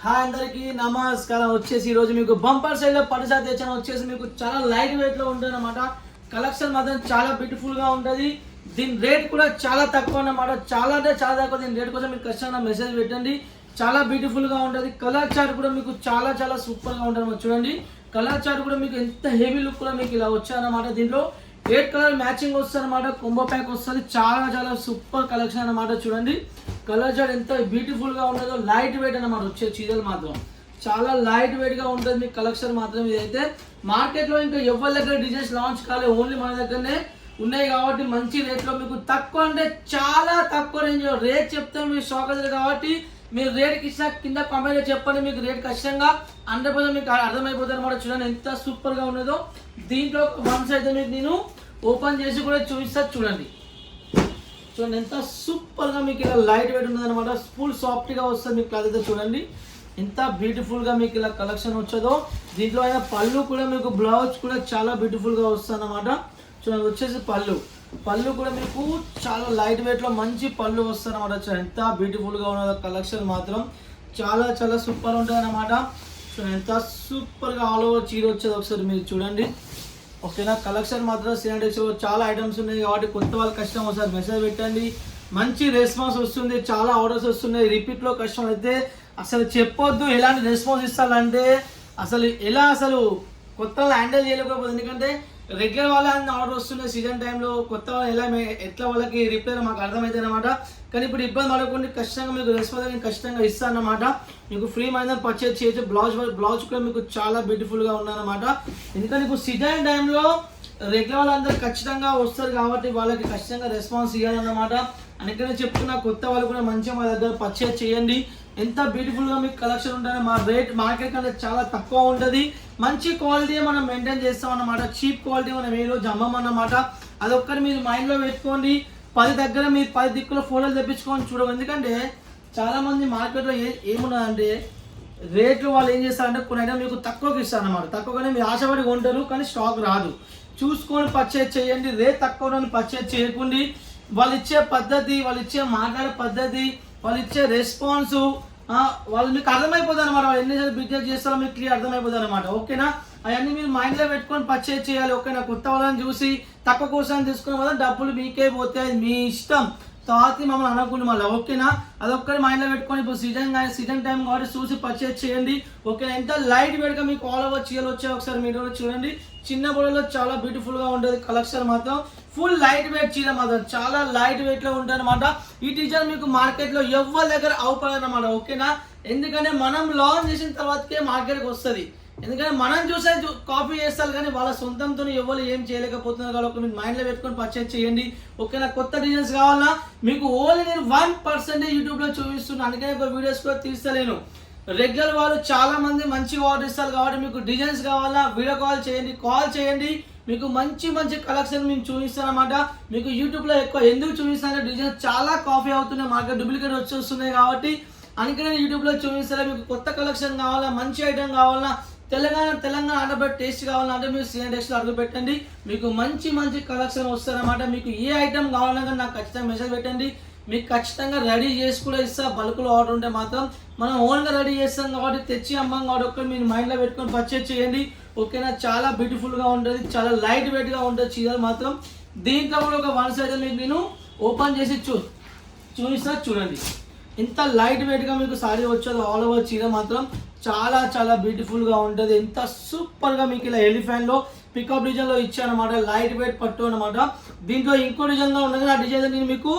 Hi అందరికీ నమస్కారం. వచ్చేసి ఈరోజు మీకు బంపర్ సైడ్లో పట్టుసారి తెచ్చాను. వచ్చేసి మీకు చాలా లైట్ వెయిట్లో ఉంటుంది అనమాట. కలెక్షన్ మాత్రం చాలా బ్యూటిఫుల్గా ఉంటుంది. దీని రేట్ కూడా చాలా తక్కువ అన్నమాట. చాలా అంటే చాలా తక్కువ. దీని రేట్ కోసం మీకు ఖచ్చితంగా మెసేజ్ పెట్టండి. చాలా బ్యూటిఫుల్గా ఉంటుంది. కలర్ చార్ట్ కూడా మీకు చాలా చాలా సూపర్గా ఉంటుంది. చూడండి, కలర్ చార్ట్ కూడా మీకు ఎంత హెవీ లుక్ కూడా మీకు ఇలా వచ్చాయన్నమాట. దీంట్లో 8 కలర్ మ్యాచింగ్ వస్తుంది అనమాట. కొంబో ప్యాక్ వస్తుంది. చాలా చాలా సూపర్ కలెక్షన్ అనమాట. చూడండి, కలర్ చార్ట్ ఎంత బ్యూటిఫుల్ గా ఉంటుందో. లైట్ వెయిట్ అనమాట. వచ్చే చీరలు మాత్రం చాలా లైట్ వెయిట్ గా ఉంటుంది. మీకు కలెక్షన్ మాత్రం ఇదైతే మార్కెట్ లో ఇంకా ఎవరి దగ్గర డిజైన్స్ లాంచ్ కాలేదు. ఓన్లీ మన దగ్గరనే ఉన్నాయి కాబట్టి మంచి రేట్ లో మీకు తక్కువ అంటే చాలా తక్కువ రేంజ్ లో రేట్ చెప్తే మీరు షాక్ అవుతారు. కాబట్టి మీరు రేట్కి ఇచ్చిన కింద కామెంట్ చెప్పండి. మీకు రేట్ ఖచ్చితంగా 100% మీకు అర్థమైపోతుంది అనమాట. చూడండి ఎంత సూపర్ గా ఉన్నదో. దీంట్లో వన్స్ అయితే మీకు నేను ఓపెన్ చేసి కూడా చూపిస్తా. చూడండి చూడండి ఎంత సూపర్ గా మీకు ఇలా లైట్ వెయిట్ ఉన్నది అనమాట. ఫుల్ సాఫ్ట్ గా వస్తుంది మీకు క్లాత్ అయితే. చూడండి ఎంత బ్యూటిఫుల్ గా మీకు ఇలా కలెక్షన్ వచ్చేదో. దీంట్లో అయినా పళ్ళు కూడా మీకు బ్లౌజ్ కూడా చాలా బ్యూటిఫుల్ గా వస్తుంది అనమాట. చూడండి వచ్చేసి పళ్ళు కూడా మీకు చాలా లైట్ వెయిట్ లో మంచి పళ్ళు వస్తుంది అనమాట. ఎంత బ్యూటిఫుల్ గా ఉన్నదో కలెక్షన్ మాత్రం చాలా చాలా సూపర్ ఉంటుంది అనమాట. చూడండి ఎంత సూపర్ గా ఆల్ ఓవర్ చీర వచ్చేది. ఒకసారి మీరు చూడండి. ఓకేనా, కలెక్షన్ మాత్రం సినాటెక్స్ చాలా ఐటమ్స్ ఉన్నాయి కాబట్టి కొత్త వాళ్ళ కష్టం ఒకసారి మెసేజ్ పెట్టండి. మంచి రెస్పాన్స్ వస్తుంది. చాలా ఆర్డర్స్ వస్తున్నాయి. రిపీట్లో కష్టం అయితే అసలు చెప్పొద్దు ఎలాంటి రెస్పాన్స్ ఇస్తారంటే అసలు కొత్త వాళ్ళు హ్యాండిల్ చేయలేకపోతుంది. ఎందుకంటే రెగ్యులర్ వాళ్ళ ఆర్డర్ వస్తున్నాయి సీజన్ టైంలో. కొత్త వాళ్ళు ఎట్లా వాళ్ళకి రిప్లై మాకు అర్థమవుతుంది అనమాట. కానీ ఇప్పుడు ఇబ్బంది పడకుండా ఖచ్చితంగా మీకు రెస్పాన్స్ నేను ఖచ్చితంగా ఇస్తాను అనమాట. మీకు ఫ్రీ మైండ్ పర్చేజ్ చేయొచ్చు. బ్లౌజ్ కూడా మీకు చాలా బ్యూటిఫుల్గా ఉన్నాయన్నమాట. ఎందుకంటే ఇప్పుడు సీజన్ టైంలో రెగ్యులర్ వాళ్ళందరూ ఖచ్చితంగా వస్తారు కాబట్టి వాళ్ళకి ఖచ్చితంగా రెస్పాన్స్ ఇవ్వాలన్నమాట. అందుకనే చెప్తున్నా కొత్త వాళ్ళు కూడా మంచిగా మా దగ్గర పర్చేజ్ చేయండి. ఎంత బ్యూటిఫుల్గా మీకు కలెక్షన్ ఉంటుంది. మా రేట్ మార్కెట్ కంటే చాలా తక్కువ ఉంటుంది. మంచి క్వాలిటీ మనం మెయింటైన్ చేస్తాం అన్నమాట. చీప్ క్వాలిటీ మనం ఏ రోజు అమ్మమన్నమాట. అదొక్కటి మీరు మైండ్లో పెట్టుకోండి. 10 దగ్గర మీరు 10 దిక్కుల ఫోటోలు తెప్పించుకొని చూడవు. ఎందుకంటే చాలామంది మార్కెట్లో ఏమున్నదంటే రేట్లు వాళ్ళు ఏం చేస్తారంటే కొన్ని ఐటమ్ మీకు తక్కువకి ఇస్తారు అన్నమాట. తక్కువగానే మీరు ఆశపడి కొంటారు కానీ స్టాక్ రాదు. చూసుకొని పర్చేజ్ చేయండి. రేట్ తక్కువ పర్చేజ్ చేయకండి. వాళ్ళు ఇచ్చే పద్ధతి, వాళ్ళు ఇచ్చే మాట్లాడే పద్ధతి, వాళ్ళు ఇచ్చే రెస్పాన్సు వాళ్ళు మీకు అర్థమైపోతుంది అనమాట. వాళ్ళు ఎన్నిసార్లు బిజినెస్ చేస్తారో మీకు క్లియర్ అర్థమైపోతుంది అనమాట. ఓకేనా, అవన్నీ మీరు మైండ్లో పెట్టుకొని పర్చేజ్ చేయాలి. ఓకేనా, కొత్త వాళ్ళని చూసి తక్కువ కోసం తీసుకున్న వల్ల డబ్బులు మీకే పోతే అది మీ ఇష్టం. తర్వాత మమ్మల్ని అనకుండా మళ్ళీ. ఓకేనా, అదొక్కటి మైండ్లో పెట్టుకొని ఇప్పుడు సీజన్ టైం కాబట్టి చూసి పర్చేజ్ చేయండి. ఓకేనా, ఎంత లైట్ వెయిట్గా మీకు ఆల్ ఓవర్ చీరలు వచ్చాయి. ఒకసారి మీరు చూడండి. చిన్న బొడలో చాలా బ్యూటిఫుల్గా ఉంటుంది. కలెక్షన్ మాత్రం ఫుల్ లైట్ వెయిట్ చీర మాత్రం చాలా లైట్ వెయిట్లో ఉంటుంది అనమాట. ఈ డిజైన్ మీకు మార్కెట్లో ఎవరి దగ్గర అవపడదన్నమాట. ఓకేనా, ఎందుకంటే మనం లాంచ్ చేసిన తర్వాతకే మార్కెట్కి వస్తుంది. ఎందుకంటే మనం చూసే కాపీ చేస్తారు కానీ వాళ్ళ సొంతంతో ఎవరు ఏం చేయలేకపోతున్నారు. కాబట్టి మీకు మైండ్లో పెట్టుకొని పర్చేజ్ చేయండి. ఓకేనా, కొత్త డిజైన్స్ కావాలా మీకు ఓన్లీ నేను 1% యూట్యూబ్లో చూపిస్తున్నాను. అందుకనే ఒక వీడియోస్ కూడా తీస్తలేను. రెగ్యులర్ వాళ్ళు చాలా మంది మంచిగా ఆర్డర్ ఇస్తారు కాబట్టి మీకు డిజైన్స్ కావాలా వీడియో కాల్ చేయండి. మీకు మంచి కలెక్షన్ మేము చూపిస్తాను అనమాట. మీకు యూట్యూబ్లో ఎక్కువ ఎందుకు చూపిస్తానంటే డిజైన్స్ చాలా కాపీ అవుతున్నాయి. మార్కెట్ డూప్లికేట్ వచ్చేస్తున్నాయి కాబట్టి అందుకనే యూట్యూబ్లో చూపిస్తారా. మీకు కొత్త కలెక్షన్ కావాలా, మంచి ఐటమ్ కావాలా, తెలంగాణ ఆడబెట్టి టేస్ట్ కావాలంటే మీరు సినాటెక్స్లో అడుగు పెట్టండి. మీకు మంచి కలెక్షన్ వస్తారన్నమాట. మీకు ఏ ఐటమ్ కావాలన్నా నాకు ఖచ్చితంగా మెసేజ్ పెట్టండి. మీకు ఖచ్చితంగా రెడీ చేసి కూడా ఇస్తా. బల్క్లో ఆర్డర్ ఉంటే మాత్రం మనం ఓన్గా రెడీ చేస్తాం కాబట్టి తెచ్చి అమ్మం కాబట్టి ఒక్కటి మీరు మైండ్లో పెట్టుకొని పర్చేజ్ చేయండి. ఓకేనా, చాలా బ్యూటిఫుల్గా ఉంటుంది. చాలా లైట్ వెయిట్గా ఉంటుంది చీరలు మాత్రం. దీంట్లో కూడా ఒక 1 సైడ్ మీకు నేను ఓపెన్ చేసి చూపిస్తా. చూడండి ఎంత లైట్ వెయిట్గా మీకు సారీ వచ్చేది. ఆల్ ఓవర్ చీర మాత్రం చాలా చాలా బ్యూటిఫుల్గా ఉంటుంది. ఎంత సూపర్గా మీకు ఇలా ఎలిఫెంట్లో పికప్ డిజైన్లో ఇచ్చానమాట. లైట్ వెయిట్ పట్టు అనమాట. దీంట్లో ఇంకో డిజైన్గా ఉండదు. ఆ డిజైన్ నేను మీకు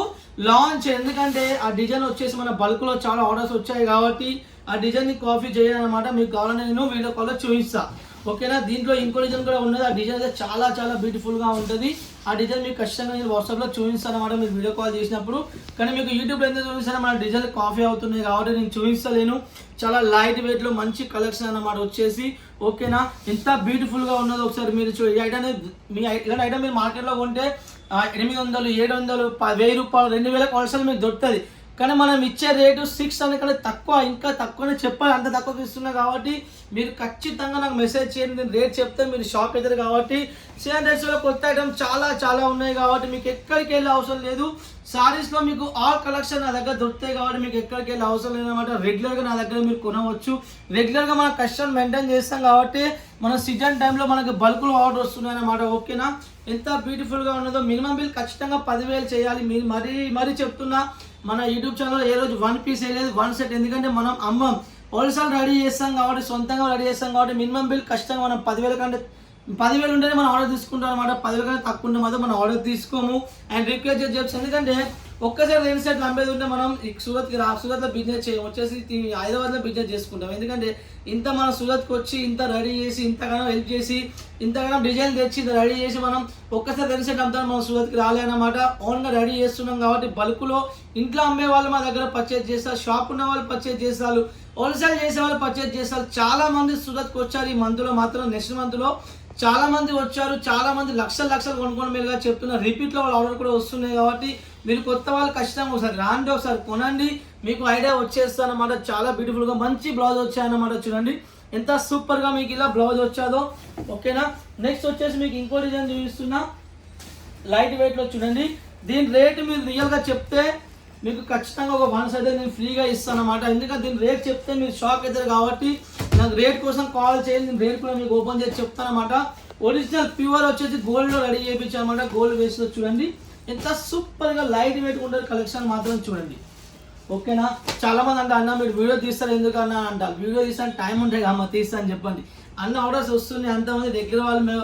లాంచ్ ఎందుకంటే ఆ డిజైన్ వచ్చేసి మన బల్క్లో చాలా ఆర్డర్స్ వచ్చాయి కాబట్టి ఆ డిజైన్ని కాపీ చేయాలన్నమాట. మీకు కావాలని నేను వీడియో కాల్లో చూపిస్తాను. ఓకేనా, దీంట్లో ఇంకో డిజైన్ కూడా ఉన్నది. ఆ డిజైన్ అయితే చాలా చాలా బ్యూటిఫుల్గా ఉంటుంది. ఆ డిజైన్ మీకు ఖచ్చితంగా నేను వాట్సాప్లో చూపిస్తాను అనమాట మీరు వీడియో కాల్ చేసినప్పుడు. కానీ మీకు యూట్యూబ్లో ఎందుకు చూపిస్తాను, మన డిజైన్ కాఫీ అవుతున్నాయి కాబట్టి నేను చూపిస్తలేను. చాలా లైట్ వెయిట్లో మంచి కలెక్షన్ అన్నమాట వచ్చేసి. ఓకేనా, ఎంత బ్యూటిఫుల్గా ఉన్నదో ఒకసారి మీరు ఈ ఐటమ్ ఇలాంటి ఐటమ్ మీరు మార్కెట్లో కొంటే 800, 700, 1000 రూపాయలు, 2000 కాల్స్ మీకు దొరుకుతుంది. కానీ మనం ఇచ్చే రేటు 600 కంటే తక్కువ, ఇంకా తక్కువనే చెప్పాలి, అంత తక్కువకి ఇస్తున్నా కాబట్టి మీరు ఖచ్చితంగా నాకు మెసేజ్ చేయండి. నేను రేట్ చెప్తే మీరు షాక్ అవుతారు. కాబట్టి సిఎన్ఎస్లో కొత్త ఐటమ్ చాలా ఉన్నాయి కాబట్టి మీకు ఎక్కడికి వెళ్ళే అవసరం లేదు. సారీస్లో మీకు ఆల్ కలెక్షన్ నా దగ్గర దొరుకుతాయి కాబట్టి మీకు ఎక్కడికి వెళ్ళే అవసరం లేదన్నమాట. రెగ్యులర్గా నా దగ్గర మీరు కొనవచ్చు. రెగ్యులర్గా మనం కస్టమర్ మెయింటైన్ చేస్తాం కాబట్టి మన సీజన్ టైంలో మనకు బల్క్లో ఆర్డర్ వస్తున్నాయి అన్నమాట. ఓకేనా, ఎంత బ్యూటిఫుల్గా ఉన్నదో. మినిమం బిల్ ఖచ్చితంగా 10,000 చేయాలి. మీరు మరీ చెప్తున్నా, మన యూట్యూబ్ ఛానల్ ఏ రోజు 1 పీస్ వేయలేదు, 1 సెట్. ఎందుకంటే మనం అమ్మం, హోల్సేల్ రెడీ చేస్తాం కాబట్టి, సొంతంగా రెడీ చేస్తాం కాబట్టి మినిమం బిల్ ఖచ్చితంగా మనం 10,000 కంటే 10,000 ఉంటేనే మనం ఆర్డర్ తీసుకుంటాం అనమాట. 10,000 కంటే తక్కువ ఉంటే మాత్రం మనం ఆర్డర్ తీసుకోము. అండ్ రిక్వెస్ట్ చేసి, ఎందుకంటే ఒక్కసారి 2 సెట్లు అమ్మేది ఉంటే మనం సూరత్లో బిజినెస్ వచ్చేసి హైదరాబాద్లో బిజినెస్ చేసుకుంటాం. ఎందుకంటే ఇంత మనం సూరత్కి వచ్చి ఇంత రెడీ చేసి, ఇంతగానో హెల్ప్ చేసి, ఇంతగానో డిజైన్ తెచ్చి రెడీ చేసి మనం ఒక్కసారి 2 సెట్లు అమ్ముతాం. మనం సూరత్కి రాలేనమాట. ఓన్గా రెడీ చేస్తున్నాం కాబట్టి బల్క్లో ఇంట్లో అమ్మే వాళ్ళు మా దగ్గర పర్చేజ్ చేస్తారు, షాప్ ఉన్న వాళ్ళు పర్చేజ్ చేస్తారు, హోల్సేల్ చేసే వాళ్ళు పర్చేజ్ చేస్తారు. చాలా మంది సూరత్కి వచ్చారు ఈ మంత్లో మాత్రం. నెక్స్ట్ మంత్లో చాలా మంది వచ్చారు, చాలా మంది లక్షలు కొనుక్కోవడం మీరుగా చెప్తున్నారు. రిపీట్లో వాళ్ళ ఆర్డర్ కూడా వస్తున్నాయి కాబట్టి మీరు కొత్త వాళ్ళు ఖచ్చితంగా ఒకసారి రాండి, ఒకసారి కొనండి, మీకు ఐడియా వచ్చేస్తుంది అన్నమాట. చాలా బ్యూటిఫుల్గా మంచి బ్లౌజ్ వచ్చాయన్నమాట. చూడండి ఎంత సూపర్గా మీకు ఇలా బ్లౌజ్ వచ్చాదో. ఓకేనా, నెక్స్ట్ వచ్చేసి మీకు ఇంకో డిజైన్ చూపిస్తున్నా, లైట్ వెయిట్లో. చూడండి దీని రేటు మీరు రియల్గా చెప్తే మీకు ఖచ్చితంగా ఒక 1 సెట్ నేను ఫ్రీగా ఇస్తాను అన్నమాట. ఎందుకంటే దీని రేట్ చెప్తే మీరు షాక్ అవుతారు కాబట్టి నాకు రేట్ కోసం కాల్ చేయండి. నేను రేట్ కూడా మీకు ఓపెన్ చేసి చెప్తాను అన్నమాట. ఒరిజినల్ ప్యూర్ వచ్చేసి గోల్డ్లో రెడీ చేయించాను అనమాట. గోల్డ్ వేస్లో చూడండి ఎంత సూపర్గా లైట్ వెయిట్ ఉంటుంది. కలెక్షన్ మాత్రం చూడండి. ఓకేనా, చాలా మంది అంటే అన్న మీరు వీడియో తీస్తారు ఎందుకన్నా అంటారు. వీడియో తీస్తాను టైం ఉంటాయి అమ్మ, తీస్తాను చెప్పండి. అన్న ఆర్డర్స్ వస్తున్నాయి, అంతమంది దగ్గర వాళ్ళు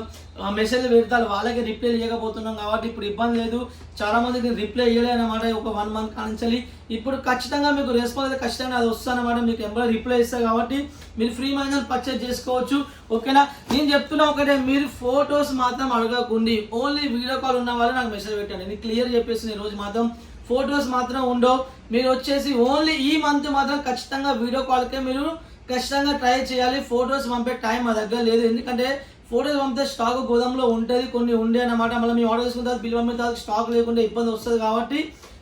మెసేజ్లు పెడతారు, వాళ్ళకి రిప్లై ఇవ్వకపోతున్నాం కాబట్టి ఇప్పుడు ఇబ్బంది లేదు. చాలా మందికి రిప్లై ఇవ్వలేదు అనమాట ఒక 1 మంత్ కానించాలి. ఇప్పుడు ఖచ్చితంగా మీకు రెస్పాన్స్ అయితే ఖచ్చితంగా అది వస్తానమాట. మీకు ఎంబర్ రిప్లై ఇస్తారు కాబట్టి మీరు ఫ్రీ మైండ్ పర్చేజ్ చేసుకోవచ్చు. ఓకేనా, నేను చెప్తున్నా ఒకటే, మీరు ఫొటోస్ మాత్రం అడగకండి, ఓన్లీ వీడియో కాల్ ఉన్న వాళ్ళు నాకు మెసేజ్ పెట్టండి. నేను క్లియర్ చెప్పేసి ఈరోజు మాత్రం ఫొటోస్ మాత్రం ఉండవు. మీరు వచ్చేసి ఓన్లీ ఈ మంత్ మాత్రం ఖచ్చితంగా వీడియో కాల్కే మీరు ఖచ్చితంగా ట్రై చేయాలి. ఫొటోస్ పంపే టైం మా దగ్గర లేదు. ఎందుకంటే ఫొటోస్ పంపితే స్టాక్ గోదాంలో ఉంటుంది, కొన్ని ఉండే అనమాట. మళ్ళీ మీ ఆర్డర్ చేసుకున్న తర్వాత బిల్ పంపిన తర్వాత స్టాక్ లేకుండా ఇబ్బంది వస్తుంది కాబట్టి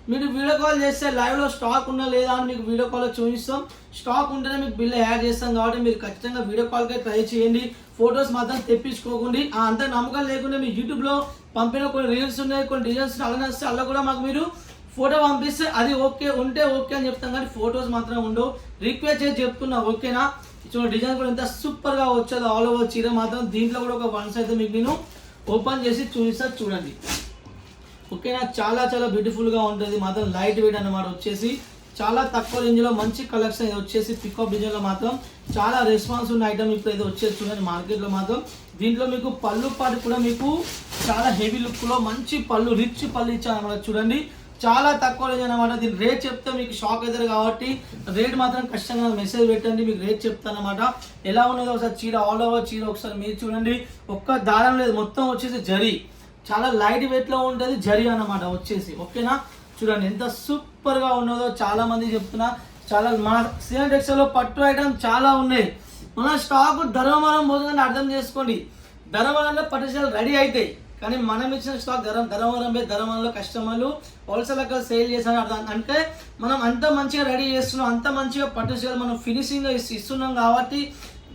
మీరు వీడియో కాల్ చేస్తే లైవ్లో స్టాక్ ఉన్నా లేదా అని మీకు వీడియో కాల్లో చూపిస్తాం. స్టాక్ ఉంటేనే మీకు బిల్ యాడ్ చేస్తాం కాబట్టి మీరు ఖచ్చితంగా వీడియో కాల్కే ట్రై చేయండి. ఫొటోస్ మాత్రం తెప్పించుకోకండి. అంత నమ్మకం లేకుండా మీ యూట్యూబ్లో పంపిన కొన్ని రీల్స్ ఉన్నాయి, కొన్ని డిజైన్స్ అలానే వస్తే అలా కూడా మాకు మీరు ఫోటో పంపిస్తే అది ఓకే ఉంటే ఓకే అని చెప్తాం కానీ ఫొటోస్ మాత్రం ఉండవు. రిక్వెస్ట్ చేసి చెప్తున్నా. ఓకేనా, చూడండి డిజైన్ కూడా ఎంత సూపర్గా వచ్చేది. ఆల్ ఓవర్ చీర మాత్రం దీంట్లో కూడా ఒక 1 అయితే మీకు నేను ఓపెన్ చేసి చూపిస్తా చూడండి. ఓకేనా, చాలా బ్యూటిఫుల్గా ఉంటుంది మాత్రం. లైట్ వెయిట్ అన్నమాట. వచ్చేసి చాలా తక్కువ రేంజ్లో మంచి కలెక్షన్. ఇది వచ్చేసి పికప్ డిజైన్లో మాత్రం చాలా రెస్పాన్స్ ఉన్న ఐటమ్ ఇప్పుడు అయితే వచ్చేసి చూడండి మార్కెట్లో మాత్రం. దీంట్లో మీకు పళ్ళు పాటు కూడా మీకు చాలా హెవీ లుక్లో మంచి పళ్ళు, రిచ్ పళ్ళు ఇచ్చారు అన్నమాట. చూడండి చాలా తక్కువ రేంజ్ అనమాట. దీని రేట్ చెప్తే మీకు షాక్ అవుతారు కాబట్టి రేట్ మాత్రం ఖచ్చితంగా మెసేజ్ పెట్టండి, మీకు రేట్ చెప్తాను అనమాట. ఎలా ఉన్నదో ఒకసారి చీర, ఆల్ ఓవర్ చీర ఒకసారి మీరు చూడండి. ఒక్క దారం లేదు, మొత్తం వచ్చేసి జరీ, చాలా లైట్ వెయిట్లో ఉంటుంది జరీ అన్నమాట వచ్చేసి. ఓకేనా, చూడండి ఎంత సూపర్గా ఉన్నదో. చాలా మంది చెప్తున్నా, చాలా మన సిఎన్ టెక్స్టైల్లో పట్టు ఐటమ్ చాలా ఉన్నాయి. మన స్టాక్ ధర్మవరం పోతుందని అర్థం చేసుకోండి. ధర్మవరంలో పట్టు చీరలు రెడీ అవుతాయి కానీ మనం ఇచ్చిన స్టాక్ ధర్మవరంలో కస్టమర్లు హోల్సేల్ అక్కడ సేల్ చేశారు. అంటే మనం అంత మంచిగా రెడీ చేస్తున్నాం, అంత మంచిగా పట్టు చీరలు మనం ఫినిషింగ్ ఇస్తున్నాం కాబట్టి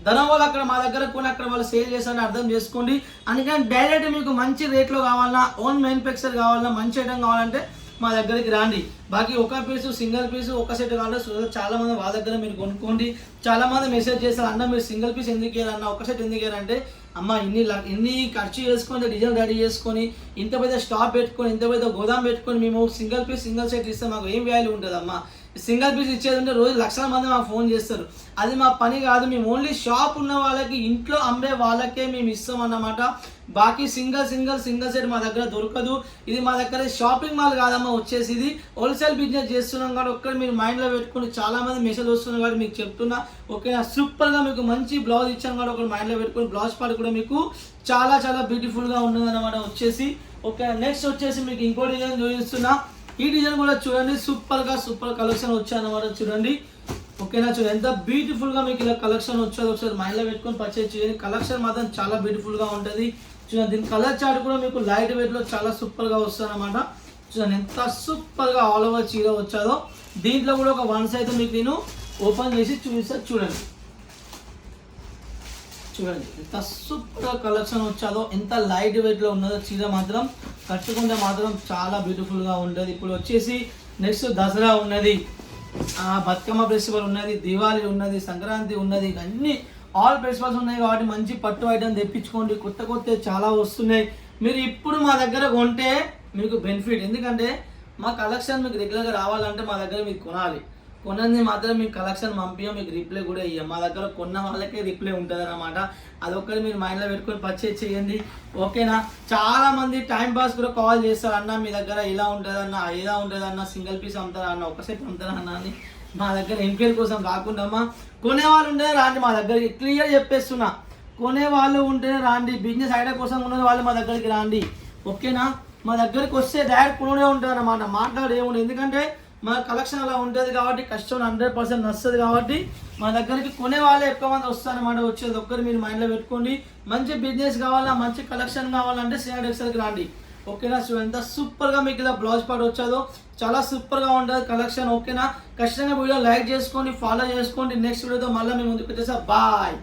ధర్మవరం అక్కడ మా దగ్గర కొని అక్కడ వాళ్ళు సేల్ చేశారని అర్థం చేసుకోండి. అందుకని డైరెక్ట్ మీకు మంచి రేట్లో కావాలన్నా, ఓన్ మ్యానుఫ్యాక్చర్ కావాలన్నా, మంచి ఐటమ్ కావాలంటే మా దగ్గరికి రాండి. బాకీ ఒక పీసు, సింగిల్ పీసు, ఒక సెట్ కావాలంటే చాలా మంది వాళ్ళ దగ్గర మీరు కొనుక్కోండి. చాలా మంది మెసేజ్ చేస్తారు, అన్న మీరు సింగిల్ పీస్ ఎందుకు వేయాలన్నా, ఒక సెట్ ఎందుకు వేయాలంటే అమ్మ ఇన్ని ఖర్చు చేసుకొని డిజైన్ రెడీ చేసుకొని ఇంత పెద్ద స్టాప్ పెట్టుకొని ఇంత పెద్ద గోదాం పెట్టుకొని మేము సింగిల్ పీస్ సింగిల్ సెట్ ఇస్తే మాకు ఏం వాల్యూ ఉంటుంది అమ్మ. సింగిల్ పీస్ ఇచ్చేది ఉంటే రోజు లక్షల మంది మాకు ఫోన్ చేస్తారు. అది మా పని కాదు. మేము ఓన్లీ షాప్ ఉన్న వాళ్ళకి, ఇంట్లో అమ్మే వాళ్ళకే మేము ఇస్తాం అన్నమాట. బాకీ సింగిల్ సెట్ మా దగ్గర దొరకదు. ఇది మా దగ్గర షాపింగ్ మాల్ కాదమ్మా. వచ్చేసి ఇది హోల్సేల్ బిజినెస్ చేస్తున్నాం కాబట్టి ఒక్కటి మీరు మైండ్లో పెట్టుకుని, చాలా మంది మెసేజ్ వస్తున్నాయి కాబట్టి మీకు చెప్తున్నా. ఓకేనా, సూపర్గా మీకు మంచి బ్లౌజ్ ఇచ్చాను కాబట్టి ఒకటి మైండ్లో పెట్టుకుని బ్లౌజ్ పార్ట్ కూడా మీకు చాలా బ్యూటిఫుల్గా ఉంటుంది అన్నమాట వచ్చేసి. ఓకే, నెక్స్ట్ వచ్చేసి మీకు ఇంకో డిజైన్ చూపిస్తున్నా. ఈ డిజైన్ కూడా చూడండి, సూపర్ కలెక్షన్ వచ్చాయన్నమాట. చూడండి ఓకేనా, చూడండి ఎంత బ్యూటిఫుల్గా మీకు ఇలా కలెక్షన్ వచ్చేది. ఒకసారి మైండ్లో పెట్టుకొని పర్చేజ్ చేయండి. కలెక్షన్ మాత్రం చాలా బ్యూటిఫుల్గా ఉంటుంది. చూడండి దీని కలర్ చార్ట్ కూడా మీకు లైట్ వెయిట్లో చాలా సూపర్గా వస్తుంది అన్నమాట. చూడండి ఎంత సూపర్గా ఆల్ ఓవర్ చీర వచ్చాదో. దీంట్లో కూడా ఒక వన్స్ అయితే మీకు నేను ఓపెన్ చేసి చూపిస్తా. చూడండి ఎంత సూపర్ కలెక్షన్ వచ్చాదో, ఎంత లైట్ వెయిట్ లో ఉన్నదో. చీర మాత్రం కట్టుకుంటే మాత్రం చాలా బ్యూటిఫుల్ గా ఉండదు. ఇప్పుడు వచ్చేసి నెక్స్ట్ దసరా ఉన్నది, బతుకమ్మ ఫెస్టివల్ ఉన్నది, దివాళీ ఉన్నది, సంక్రాంతి ఉన్నది, అన్ని ఆల్ ఫెస్టివల్స్ ఉన్నాయి కాబట్టి మంచి పట్టు ఐటమ్ తెప్పించుకోండి. కొత్త చాలా వస్తున్నాయి. మీరు ఇప్పుడు మా దగ్గర కొంటే మీకు బెనిఫిట్, ఎందుకంటే మా కలెక్షన్ మీకు రెగ్యులర్గా రావాలంటే మా దగ్గర మీరు కొనాలి. కొన్నది మాత్రం మీకు కలెక్షన్ పంపించాం, మీకు రిప్లై కూడా ఇయ్యాం. మా దగ్గర కొన్న వాళ్ళకే రిప్లై ఉంటుంది అన్నమాట. అదొక్కటి మీరు మైండ్లో పెట్టుకొని పర్చేజ్ చేయండి, ఓకేనా. చాలా మంది టైం పాస్ కూడా కాల్ చేస్తారు, అన్న మీ దగ్గర ఇలా ఉంటుందన్న, ఇలా ఉంటుందన్న, సింగిల్ పీస్ అమ్ముతారా అన్న, ఒక సెట్ అమ్ముతారా అన్న అని. మా దగ్గర ఎంక్వైరీ కోసం కాకుండా కొనేవాళ్ళు ఉంటే రాండి మా దగ్గరికి, క్లియర్ చెప్పేస్తున్నా. కొనేవాళ్ళు ఉంటేనే రాండి, బిజినెస్ ఐడియా కోసం ఉన్న వాళ్ళు మా దగ్గరికి రాండి, ఓకేనా. మా దగ్గరికి వస్తే డైరెక్ట్ కొనుడే ఉంటుంది అన్నమాట, మాట్లాడేముండదు. ఎందుకంటే మన కలెక్షన్ అలా ఉంటుంది కాబట్టి కస్టమర్ 100% నచ్చుతుంది కాబట్టి మా దగ్గరికి కొనే వాళ్ళే ఎక్కువ మంది వస్తారన్నమాట. వచ్చేది ఒక్కరు మీరు మైండ్లో పెట్టుకోండి. మంచి బిజినెస్ కావాలా, మంచి కలెక్షన్ కావాలంటే శ్రీనాథ్ టెక్స్టైల్కి రండి, ఓకేనా. సో ఎంత సూపర్గా మీకు ఇలా బ్లౌజ్ పార్ట్ వచ్చాదో చాలా సూపర్గా ఉంటుంది కలెక్షన్, ఓకేనా. ఖచ్చితంగా వీడియో లైక్ చేసుకోండి, ఫాలో చేసుకోండి. నెక్స్ట్ వీడియోతో మళ్ళీ మేము ముందుకు వచ్చేసా. బాయ్.